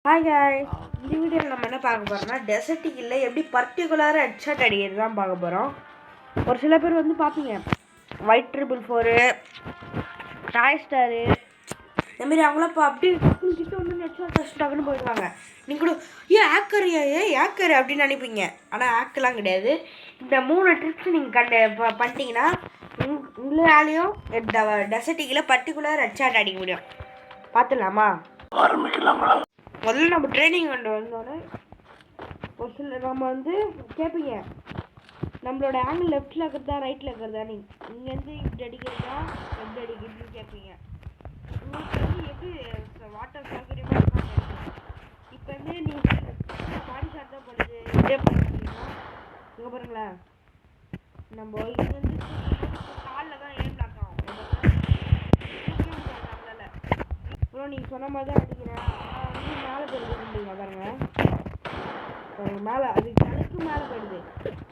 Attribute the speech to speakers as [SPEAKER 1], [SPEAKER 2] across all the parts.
[SPEAKER 1] Hi guys, இந்த வீடியோவில் நம்ம என்ன பார்க்க போகிறோம்னா டெசர்ட் ஈகிளில் எப்படி பர்டிகுலராக ஹெட்ஷாட் அடிக்கிறது தான் பார்க்க போகிறோம். ஒரு சில பேர் வந்து பார்ப்பீங்க ஒயிட் 444 டாய் ஸ்டாரு இந்தமாரி அவங்களாம் இப்போ அப்படியே கிட்ட வந்து ஹெட்ஷாட் டஸ்ட்டாகனு போயிடுவாங்க. நீங்கள் கூட ஏக்கர் அப்படின்னு நினைப்பீங்க. ஆனால் ஆக்கெல்லாம் கிடையாது. இந்த 3 ட்ரிக்ஸ் நீங்கள் பண்ணிட்டீங்கன்னா உங்களாலேயும் டெசர்ட் ஈகிளில் பர்டிகுலர் ஹெட்ஷாட் அடிக்க முடியும். பார்த்துடலாமா? ஆரம்பிக்கலாங்களா? முதல்ல நம்ம ட்ரைனிங் கொண்டு வந்தோடனே ஒரு சில நம்ம வந்து கேட்பீங்க, நம்மளோட ஆங்கிள் லெஃப்டில் இருக்கிறதா ரைட்டில் இருக்கிறதா, நீங்கள் இங்கேருந்து இப்படி அடிக்கிறதா எப்படி அடிக்கிறதுன்னு கேட்பீங்க. உங்களுக்கு வந்து எப்படி வாட்டர் சௌகரியமாக இருக்கும். இப்போ வந்து நீங்கள் பாடி ஷாட் தான் பண்ணுது இப்படியே பண்ணிங்கன்னா இங்கே பாருங்களேன், நம்ம இங்கே வந்து காலில் தான் ஏன் பிளாக் ஆகும் நம்மளால். அப்புறம் நீங்கள் சொன்ன மாதிரி தான் அடிக்கிறேன் மேலே போயிடுது பாருங்க, மேலே அது கணக்கு மேலே போயிடுது.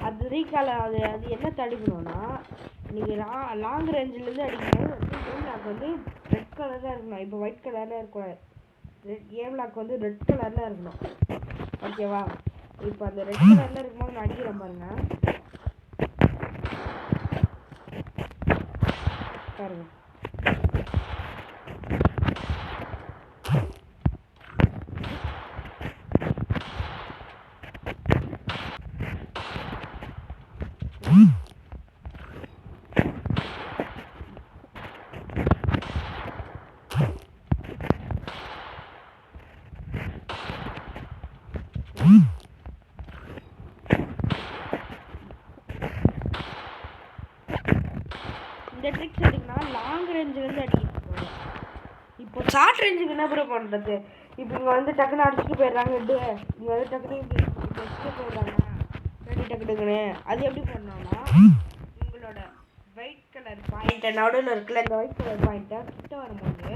[SPEAKER 1] அது ரீகால் அது என்ன தடுக்கணும்னா, நீங்கள் லாங் ரேஞ்சிலேருந்து அடிக்கணும். லாக் வந்து ரெட் கலர் தான் இருக்கணும். இப்போ ஒயிட் கலரில் இருக்கக்கூடாது. கேம் லாக் வந்து ரெட் கலரில் இருக்கணும். ஓகேவா? இப்போ அந்த ரெட் கலரில் இருக்கும்போது நான் அடிக்கிறேன் பாருங்க. பாருங்க, இந்த ட்ரிக்ஸ் எதுக்குன்னா லாங் ரேஞ்சிலேருந்து அடிக்கிறது. இப்போ ஷார்ட் ரேஞ்சுக்கு என்ன ப்ரோ பண்ணுறது? இப்போ இங்கே வந்து டக்குன்னு அடிச்சுட்டு போயிடுறாங்க. இங்கே வந்து டக்குன்னு அடிச்சுட்டு போயிடுறாங்க டக்குன்னு. அது எப்படி பண்ணோம்னா, உங்களோட ஒயிட் கலர் பாயிண்ட்டை நடுவில் இருக்குல்ல, இந்த ஒயிட் கலர் பாயிண்ட்டை கிட்ட வரும்போது